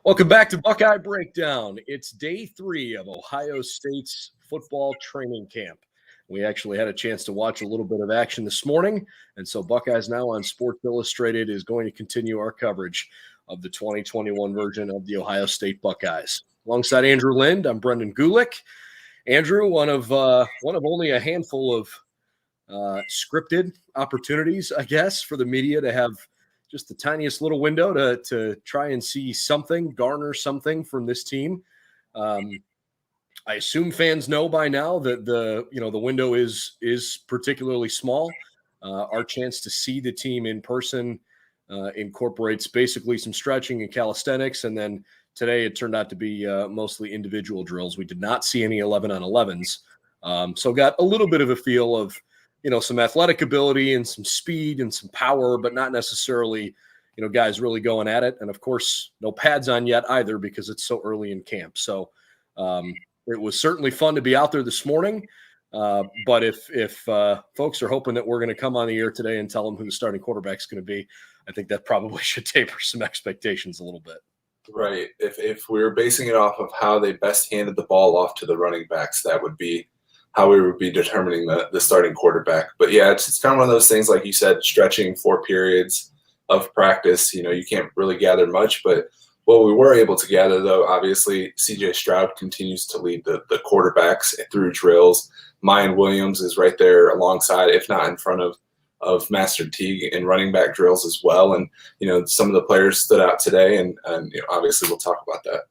Welcome back to Buckeye Breakdown. It's day 3 of Ohio State's football training camp. We actually had a chance to watch a little bit of action this morning, and so Buckeyes Now on Sports Illustrated is going to continue our coverage of the 2021 version of the Ohio State Buckeyes. Alongside Andrew Lind, I'm Brendan Gulick. Andrew, one of only a handful of scripted opportunities, I guess, for the media to have just the tiniest little window to try and see something, garner something from this team. I assume fans know by now that the window is particularly small. Our chance to see the team in person incorporates basically some stretching and calisthenics, and then today it turned out to be mostly individual drills. We did not see any 11-on-11s, so got a little bit of a feel of some athletic ability and some speed and some power, but not necessarily, guys really going at it. And of course, no pads on yet either because it's so early in camp. So it was certainly fun to be out there this morning. But if folks are hoping that we're going to come on the air today and tell them who the starting quarterback is going to be, I think that probably should taper some expectations a little bit. Right. If we were basing it off of how they best handed the ball off to the running backs, that would be how we would be determining the starting quarterback. But yeah, it's kind of one of those things, like you said, stretching 4 periods of practice. You can't really gather much, but what we were able to gather, though, obviously, C.J. Stroud continues to lead the quarterbacks through drills. Mayan Williams is right there alongside, if not in front of Master Teague in running back drills as well. And, some of the players stood out today, and obviously we'll talk about that.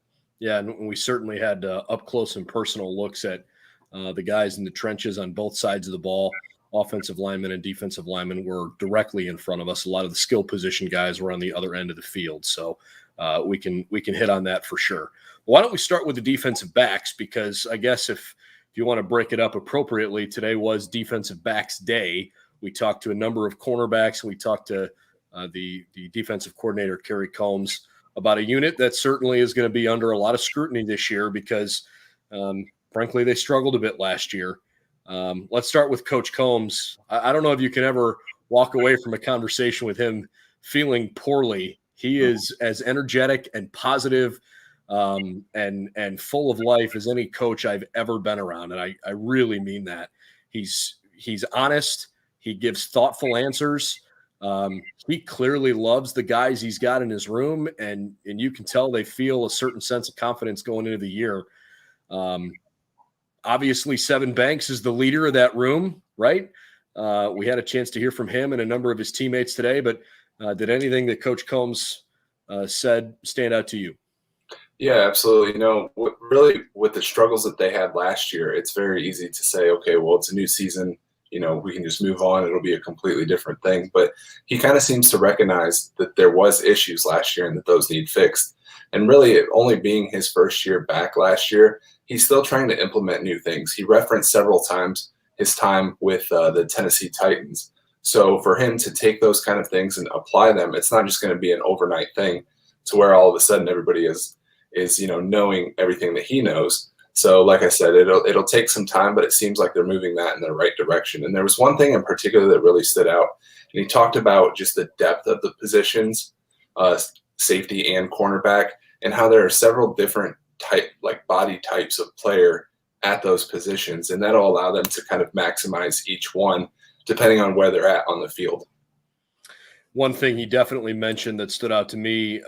Yeah, and we certainly had up close and personal looks at the guys in the trenches on both sides of the ball. Offensive linemen and defensive linemen were directly in front of us. A lot of the skill position guys were on the other end of the field. So we can hit on that for sure. Why don't we start with the defensive backs? Because I guess if you want to break it up appropriately, today was defensive backs day. We talked to a number of cornerbacks. We talked to the defensive coordinator, Kerry Coombs, about a unit that certainly is going to be under a lot of scrutiny this year because frankly, they struggled a bit last year. Let's start with Coach Coombs. I don't know if you can ever walk away from a conversation with him feeling poorly. He is as energetic and positive and full of life as any coach I've ever been around, and I really mean that. He's honest. He gives thoughtful answers. He clearly loves the guys he's got in his room, and you can tell they feel a certain sense of confidence going into the year. Obviously, Sevyn Banks is the leader of that room, right? We had a chance to hear from him and a number of his teammates today, but did anything that Coach Coombs said stand out to you? Yeah, absolutely. Really with the struggles that they had last year, it's very easy to say, okay, well, it's a new season. We can just move on. It'll be a completely different thing. But he kind of seems to recognize that there was issues last year and that those need fixed. And really, it only being his first year back last year, he's still trying to implement new things. He referenced several times his time with the Tennessee Titans. So for him to take those kind of things and apply them, it's not just going to be an overnight thing to where all of a sudden everybody is knowing everything that he knows. So like I said, it'll take some time, but it seems like they're moving that in the right direction. And there was one thing in particular that really stood out. And he talked about just the depth of the positions, safety and cornerback, and how there are several different body types of player at those positions, and that'll allow them to kind of maximize each one depending on where they're at on the field. One thing he definitely mentioned that stood out to me,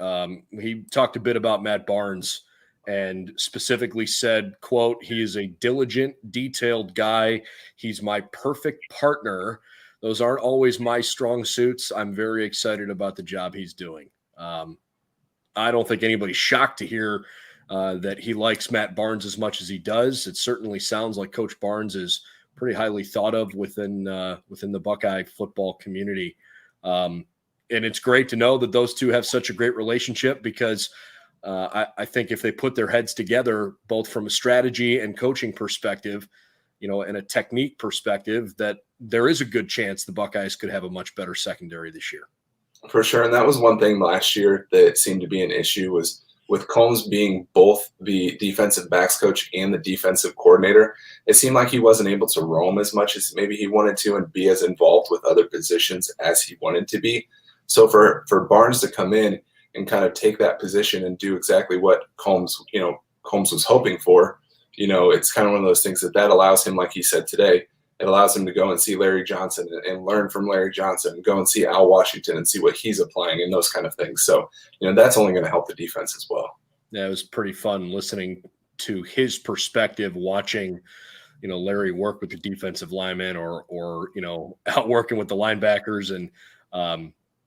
he talked a bit about Matt Barnes and specifically said, quote, "He is a diligent, detailed guy. He's my perfect partner. Those aren't always my strong suits. I'm very excited about the job he's doing." I don't think anybody's shocked to hear that he likes Matt Barnes as much as he does. It certainly sounds like Coach Barnes is pretty highly thought of within the Buckeye football community. And it's great to know that those two have such a great relationship because I think if they put their heads together, both from a strategy and coaching perspective, and a technique perspective, that there is a good chance the Buckeyes could have a much better secondary this year. For sure. And that was one thing last year that seemed to be an issue was with Coombs being both the defensive backs coach and the defensive coordinator, it seemed like he wasn't able to roam as much as maybe he wanted to and be as involved with other positions as he wanted to be. So for Barnes to come in and kind of take that position and do exactly what Combs was hoping for. It's kind of one of those things that allows him, like he said today, it allows him to go and see Larry Johnson and learn from Larry Johnson, and go and see Al Washington and see what he's applying and those kind of things. So, that's only going to help the defense as well. Yeah, it was pretty fun listening to his perspective, watching, Larry work with the defensive linemen or out working with the linebackers. And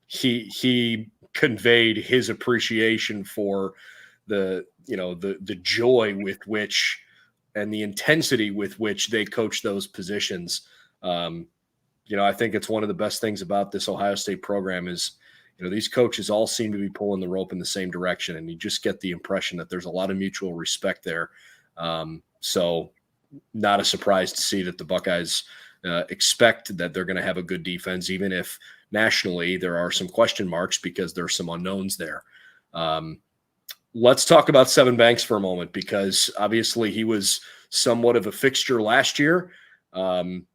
he conveyed his appreciation for the joy with which and the intensity with which they coach those positions. I think it's one of the best things about this Ohio State program is, these coaches all seem to be pulling the rope in the same direction, and you just get the impression that there's a lot of mutual respect there. So not a surprise to see that the Buckeyes expect that they're going to have a good defense, even if nationally there are some question marks because there's some unknowns there. Let's talk about Sevyn Banks for a moment, because obviously he was somewhat of a fixture last year in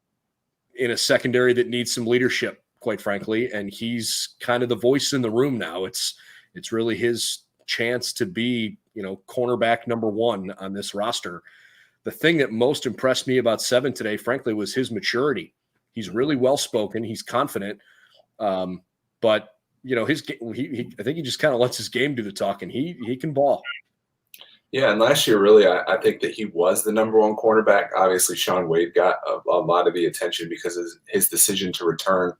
a secondary that needs some leadership, quite frankly, and he's kind of the voice in the room now. It's really his chance to be, cornerback number one on this roster. The thing that most impressed me about Sevyn today, frankly, was his maturity. He's really well-spoken. He's confident, but I think he just kind of lets his game do the talking. He can ball. Yeah, and last year, really, I think that he was the number one cornerback. Obviously, Shaun Wade got a lot of the attention because of his decision to return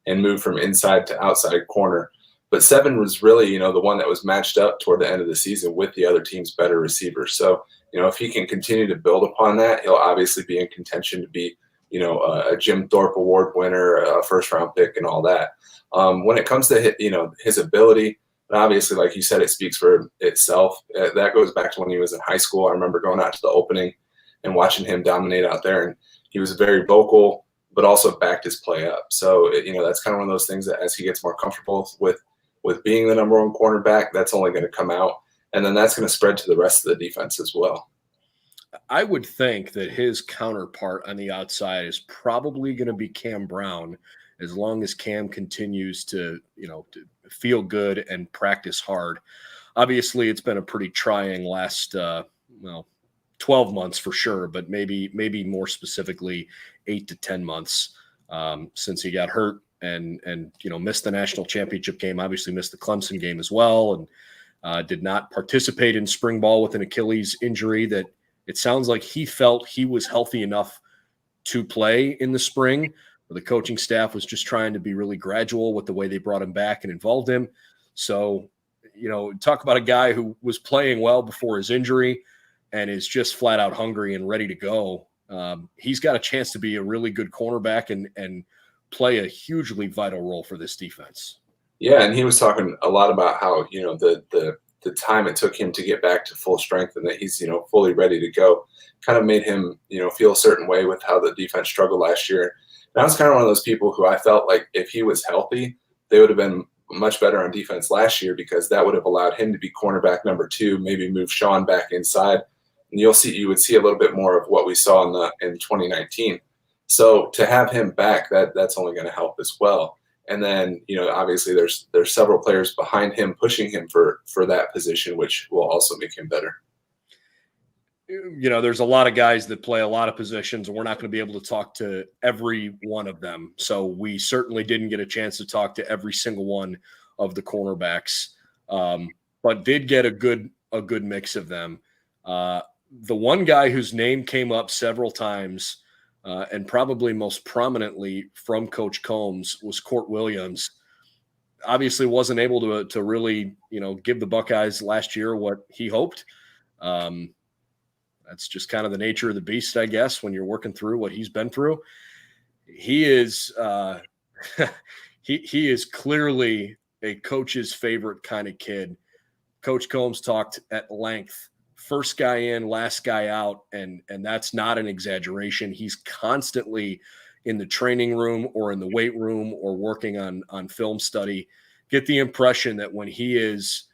and move from inside to outside corner. But Sevyn was really, the one that was matched up toward the end of the season with the other team's better receivers. So, if he can continue to build upon that, he'll obviously be in contention to be, a Jim Thorpe Award winner, a first-round pick, and all that. When it comes to his ability, obviously, like you said, it speaks for itself. That goes back to when he was in high school. I remember going out to the opening and watching him dominate out there, and he was very vocal, but also backed his play up. So that's kind of one of those things that as he gets more comfortable with being the number one cornerback, that's only going to come out, and then that's going to spread to the rest of the defense as well. I would think that his counterpart on the outside is probably going to be Cam Brown, as long as Cam continues to feel good and practice hard. Obviously, it's been a pretty trying last 12 months for sure, but maybe more specifically 8 to 10 months since he got hurt and missed the national championship game. Obviously, missed the Clemson game as well, and did not participate in spring ball with an Achilles injury that it sounds like he felt he was healthy enough to play in the spring. The coaching staff was just trying to be really gradual with the way they brought him back and involved him. So, talk about a guy who was playing well before his injury and is just flat out hungry and ready to go. He's got a chance to be a really good cornerback and play a hugely vital role for this defense. Yeah, and he was talking a lot about how, the time it took him to get back to full strength and that he's, fully ready to go kind of made him, feel a certain way with how the defense struggled last year. And I was kind of one of those people who I felt like if he was healthy, they would have been much better on defense last year, because that would have allowed him to be cornerback number 2, maybe move Shaun back inside. And you would see a little bit more of what we saw in 2019. So to have him back, that's only going to help as well. And then, obviously there's several players behind him pushing him for that position, which will also make him better. There's a lot of guys that play a lot of positions, and we're not going to be able to talk to every one of them. So we certainly didn't get a chance to talk to every single one of the cornerbacks, but did get a good mix of them. The one guy whose name came up several times, and probably most prominently from Coach Coombs, was Court Williams. Obviously wasn't able to really, give the Buckeyes last year what he hoped. That's just kind of the nature of the beast, I guess, when you're working through what he's been through. He is he is clearly a coach's favorite kind of kid. Coach Coombs talked at length, first guy in, last guy out, and that's not an exaggeration. He's constantly in the training room or in the weight room or working on film study. Get the impression that when he is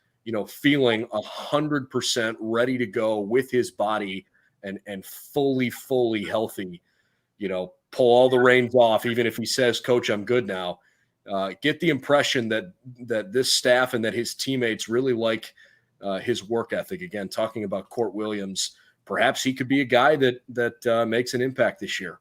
feeling 100% ready to go with his body and fully healthy, pull all the reins off, even if he says, "Coach, I'm good now." get the impression that this staff and that his teammates really like his work ethic. Again, talking about Court Williams, perhaps he could be a guy that makes an impact this year.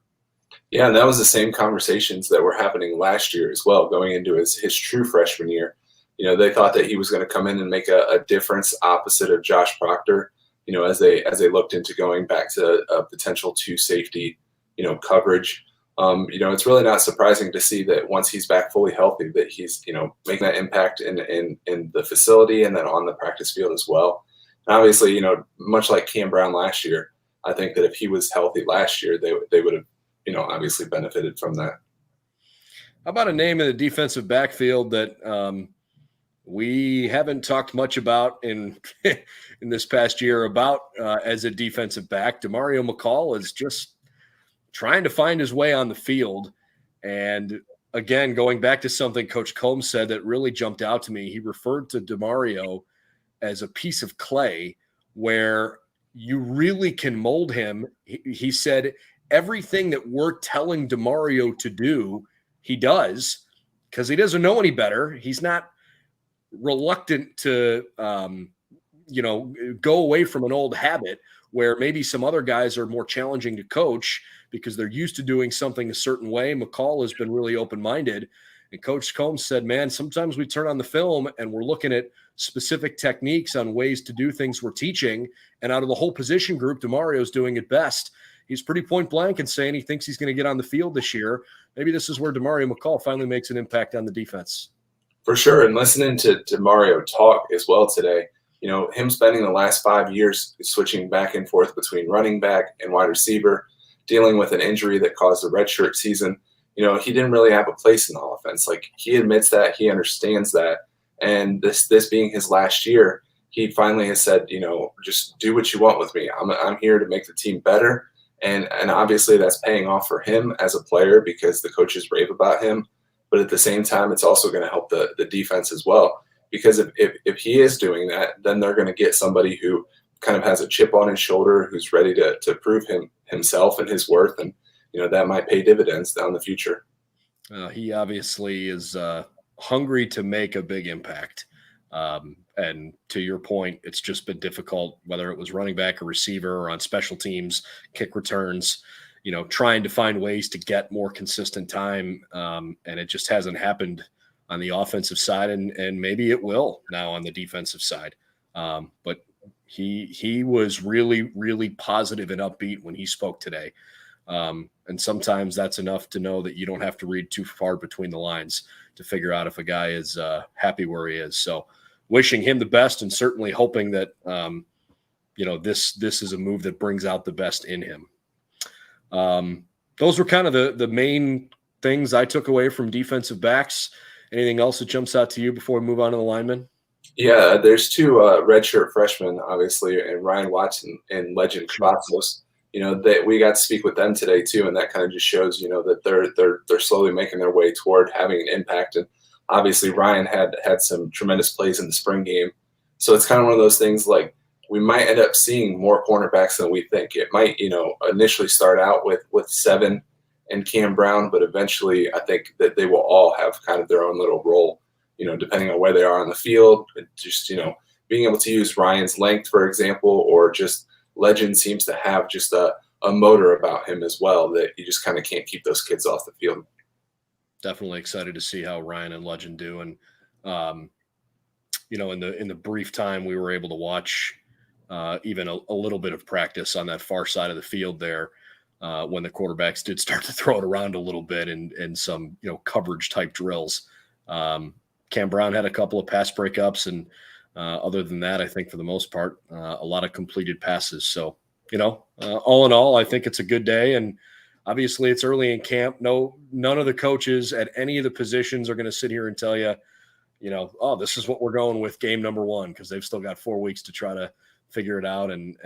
Yeah, and that was the same conversations that were happening last year as well, going into his true freshman year. They thought that he was going to come in and make a difference opposite of Josh Proctor, as they looked into going back to a potential 2 safety, coverage. It's really not surprising to see that once he's back fully healthy, that he's, making that impact in the facility and then on the practice field as well. And obviously, much like Cam Brown last year, I think that if he was healthy last year, they would have, obviously benefited from that. How about a name in the defensive backfield that we haven't talked much about in this past year about as a defensive back? Demario McCall is just trying to find his way on the field. And again, going back to something Coach Coombs said that really jumped out to me, he referred to Demario as a piece of clay where you really can mold him. He said everything that we're telling Demario to do, he does, because he doesn't know any better. He's not reluctant to, go away from an old habit where maybe some other guys are more challenging to coach because they're used to doing something a certain way. McCall has been really open-minded. And Coach Coombs said, man, sometimes we turn on the film and we're looking at specific techniques on ways to do things we're teaching. And out of the whole position group, Demario's doing it best. He's pretty point blank in saying he thinks he's going to get on the field this year. Maybe this is where Demario McCall finally makes an impact on the defense. For sure. And listening to Demario talk as well today, him spending the last 5 years switching back and forth between running back and wide receiver, dealing with an injury that caused a redshirt season, he didn't really have a place in the offense. Like, he admits that, he understands that. And this being his last year, he finally has said, just do what you want with me. I'm here to make the team better. And obviously that's paying off for him as a player because the coaches rave about him. But at the same time, it's also going to help the defense as well. Because if he is doing that, then they're going to get somebody who kind of has a chip on his shoulder, who's ready to prove himself and his worth. And, that might pay dividends down the future. He obviously is hungry to make a big impact. And to your point, it's just been difficult, whether it was running back or receiver or on special teams, kick returns, trying to find ways to get more consistent time. And it just hasn't happened on the offensive side, and maybe it will now on the defensive side. But he was really, really positive and upbeat when he spoke today. And sometimes that's enough to know that you don't have to read too far between the lines to figure out if a guy is happy where he is. So wishing him the best and certainly hoping that, this is a move that brings out the best in him. Those were kind of the main things I took away from defensive backs. Anything else that jumps out to you before we move on to the linemen? Yeah, there's 2 redshirt freshmen, obviously, and Ryan Watson and Legend Cavazos. That we got to speak with them today too, and that kind of just shows, that they're slowly making their way toward having an impact. And obviously, Ryan had some tremendous plays in the spring game, so it's kind of one of those things like we might end up seeing more cornerbacks than we think. It might, initially start out with 7 and Cam Brown, but eventually I think that they will all have kind of their own little role, depending on where they are on the field. Just, being able to use Ryan's length, for example, or just Legend seems to have just a motor about him as well that you just kind of can't keep those kids off the field. Definitely excited to see how Ryan and Legend do. And, in the brief time we were able to watch even a little bit of practice on that far side of the field there, when the quarterbacks did start to throw it around a little bit in some, coverage type drills. Cam Brown had a couple of pass breakups, and other than that, I think for the most part, a lot of completed passes. So, all in all, I think it's a good day. And obviously it's early in camp. None of the coaches at any of the positions are going to sit here and tell you, this is what we're going with game number 1, because they've still got 4 weeks to try to figure it out and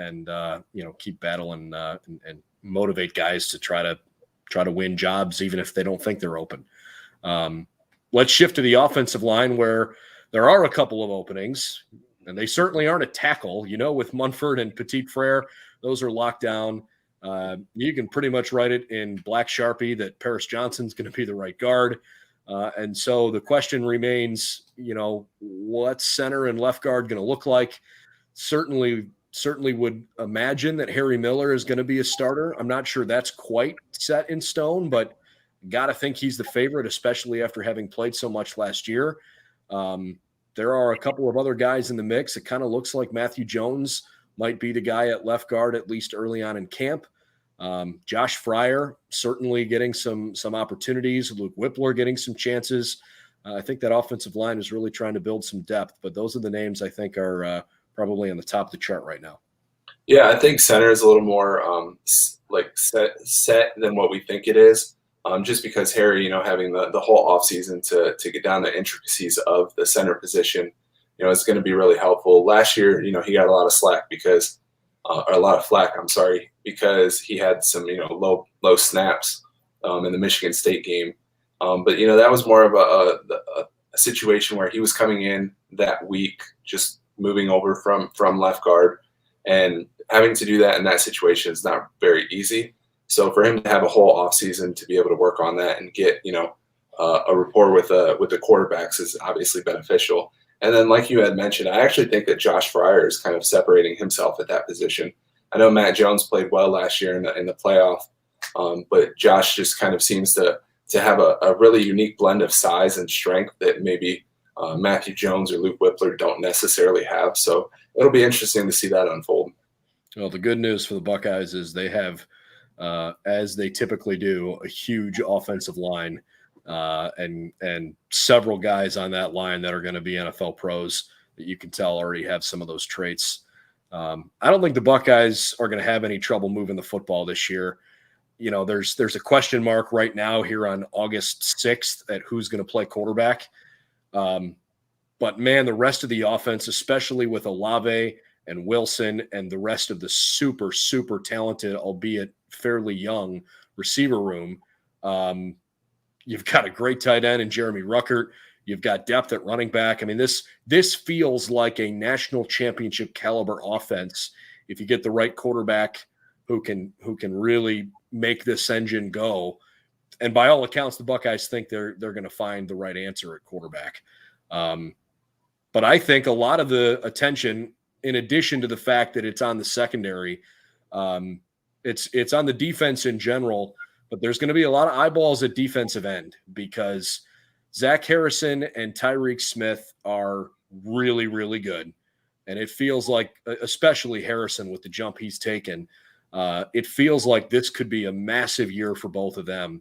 keep battling and motivate guys to try to win jobs, even if they don't think they're open. Let's shift to the offensive line, where there are a couple of openings, and they certainly aren't a tackle. With Munford and Petit Frere, those are locked down. You can pretty much write it in black Sharpie that Paris Johnson's going to be the right guard. And so the question remains, what's center and left guard going to look like? Certainly would imagine that Harry Miller is going to be a starter. I'm not sure that's quite set in stone, but got to think he's the favorite, especially after having played so much last year. There are a couple of other guys in the mix. It kind of looks like Matthew Jones might be the guy at left guard, at least early on in camp. Josh Fryer certainly getting some opportunities. Luke Whippler getting some chances. I think that offensive line is really trying to build some depth, but those are the names I think are probably on the top of the chart right now. Yeah, I think center is a little more set than what we think it is. Just because Harry, having the whole offseason to get down the intricacies of the center position, is going to be really helpful. Last year, he got a lot of slack because he had some, low snaps in the Michigan State game. But that was more of a situation where he was coming in that week, just moving over from left guard, and having to do that in that situation is not very easy. So for him to have a whole offseason to be able to work on that and get, a rapport with the quarterbacks is obviously beneficial. And then, like you had mentioned, I actually think that Josh Fryer is kind of separating himself at that position. I know Matt Jones played well last year in the playoff, but Josh just kind of seems to have a really unique blend of size and strength that maybe Matthew Jones or Luke Whippler don't necessarily have. So it'll be interesting to see that unfold. Well, the good news for the Buckeyes is they have, as they typically do, a huge offensive line and several guys on that line that are going to be NFL pros that you can tell already have some of those traits. I don't think the Buckeyes are going to have any trouble moving the football this year. There's a question mark right now here on August 6th at who's going to play quarterback. But man, the rest of the offense, especially with Olave and Wilson and the rest of the super, super talented, albeit fairly young receiver room, you've got a great tight end in Jeremy Ruckert. You've got depth at running back. I mean, this feels like a national championship caliber offense if you get the right quarterback who can really make this engine go. And by all accounts, the Buckeyes think they're going to find the right answer at quarterback. But I think a lot of the attention, in addition to the fact that it's on the secondary, it's on the defense in general. But there's going to be a lot of eyeballs at defensive end because Zach Harrison and Tyreek Smith are really, really good. And it feels like, especially Harrison with the jump he's taken, it feels like this could be a massive year for both of them.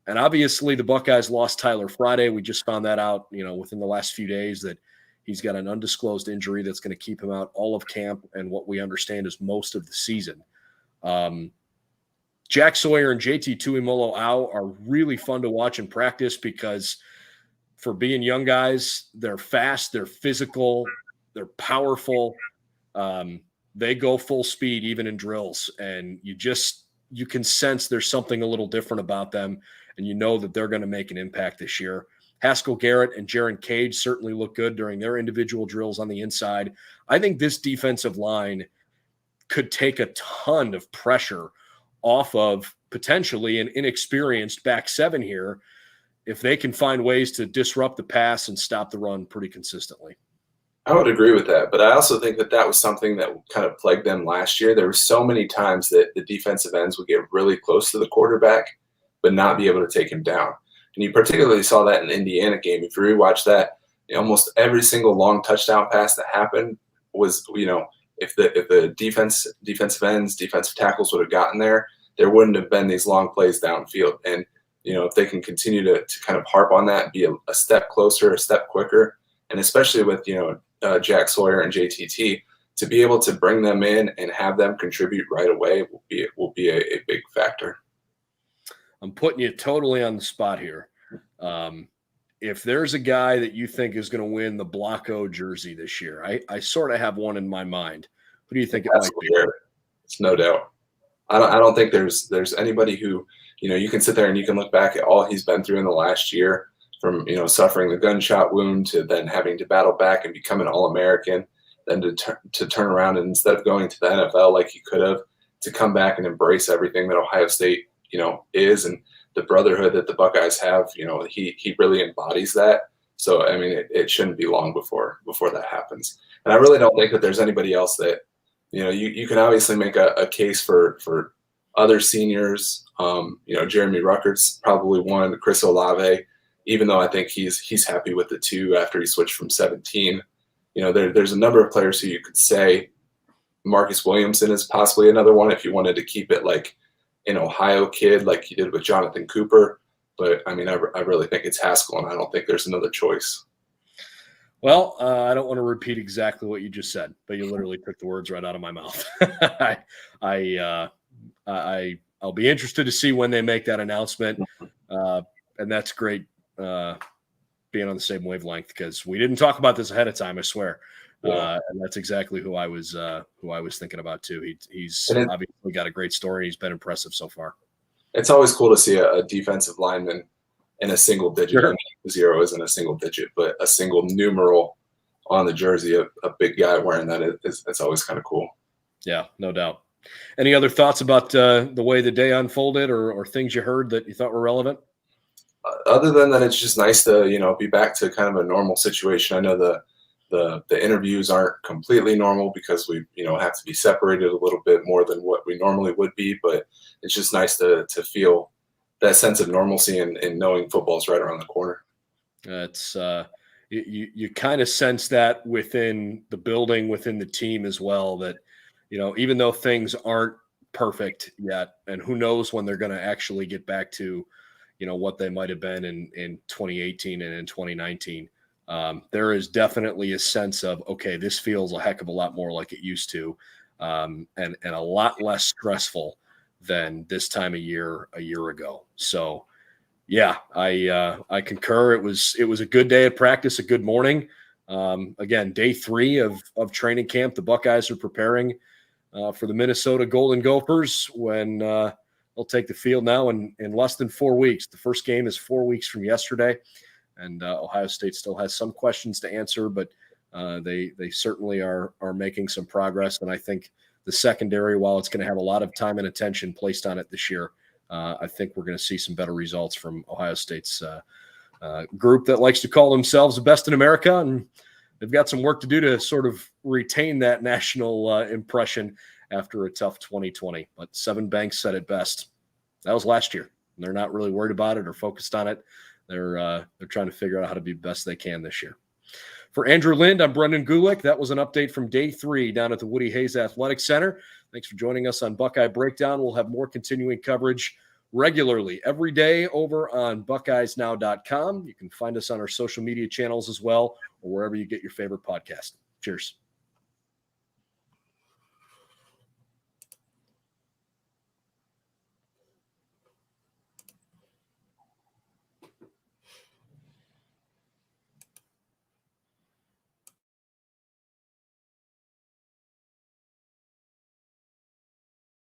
And obviously the Buckeyes lost Tyler Friday. We just found that out, within the last few days that he's got an undisclosed injury that's going to keep him out all of camp and what we understand is most of the season. Jack Sawyer and JT Tuimoloau are really fun to watch in practice because for being young guys, they're fast, they're physical, they're powerful. They go full speed even in drills, and you can sense there's something a little different about them, and that they're going to make an impact this year. Haskell Garrett and Jaron Cage certainly look good during their individual drills on the inside. I think this defensive line could take a ton of pressure off of potentially an inexperienced back seven here if they can find ways to disrupt the pass and stop the run pretty consistently. I would agree with that, but I also think that was something that kind of plagued them last year. There were so many times that the defensive ends would get really close to the quarterback but not be able to take him down. And you particularly saw that in the Indiana game. If you rewatch that, almost every single long touchdown pass that happened was, if the defensive ends, defensive tackles would have gotten there wouldn't have been these long plays downfield. And, if they can continue to kind of harp on that, be a step closer, a step quicker, and especially with, Jack Sawyer and JTT, to be able to bring them in and have them contribute right away will be a big factor. I'm putting you totally on the spot here. If there's a guy that you think is going to win the Blocko jersey this year, I sort of have one in my mind. Who do you think it might be? It's no doubt. I don't think there's anybody who, you can sit there and you can look back at all he's been through in the last year, from, suffering the gunshot wound to then having to battle back and become an All-American, then to turn around and instead of going to the NFL like he could have, to come back and embrace everything that Ohio State, is, and brotherhood that the Buckeyes have, he really embodies that. So, I mean, it shouldn't be long before that happens. And I really don't think that there's anybody else that, you can obviously make a case for other seniors. Jeremy Ruckert's probably one, Chris Olave, even though I think he's happy with the 2 after he switched from 17. There's a number of players who you could say. Marcus Williamson is possibly another one if you wanted to keep it like an Ohio kid like you did with Jonathan Cooper. But, I mean, I really think it's Haskell, and I don't think there's another choice. Well, I don't want to repeat exactly what you just said, but you literally took the words right out of my mouth. I'll be interested to see when they make that announcement, and that's great being on the same wavelength because we didn't talk about this ahead of time, I swear. Yeah. And that's exactly who I was thinking about too. He's obviously got a great story. He's been impressive so far. It's always cool to see a defensive lineman in a single digit. Sure. I mean, 0 isn't a single digit, but a single numeral on the jersey, a big guy wearing that it's always kind of cool. Yeah, no doubt. Any other thoughts about the way the day unfolded or things you heard that you thought were relevant? Other than that, it's just nice to, be back to kind of a normal situation. I know the interviews aren't completely normal because we, have to be separated a little bit more than what we normally would be, but it's just nice to feel that sense of normalcy and knowing football's right around the corner. It's you kind of sense that within the building, within the team as well, that, even though things aren't perfect yet, and who knows when they're going to actually get back to, what they might have been in 2018 and in 2019. There is definitely a sense of, okay, this feels a heck of a lot more like it used to, and a lot less stressful than this time of year a year ago. So, yeah, I concur. It was a good day at practice, a good morning. Again, day 3 of training camp. The Buckeyes are preparing for the Minnesota Golden Gophers when they'll take the field now in less than 4 weeks. The first game is 4 weeks from yesterday. And Ohio State still has some questions to answer, but they certainly are making some progress. And I think the secondary, while it's going to have a lot of time and attention placed on it this year, I think we're going to see some better results from Ohio State's group that likes to call themselves the best in America. And they've got some work to do to sort of retain that national impression after a tough 2020. But Seven Banks said it best. That was last year. And they're not really worried about it or focused on it. They're trying to figure out how to be best they can this year. For Andrew Lind, I'm Brendan Gulick. That was an update from day 3 down at the Woody Hayes Athletic Center. Thanks for joining us on Buckeye Breakdown. We'll have more continuing coverage regularly every day over on BuckeyesNow.com. You can find us on our social media channels as well, or wherever you get your favorite podcast. Cheers.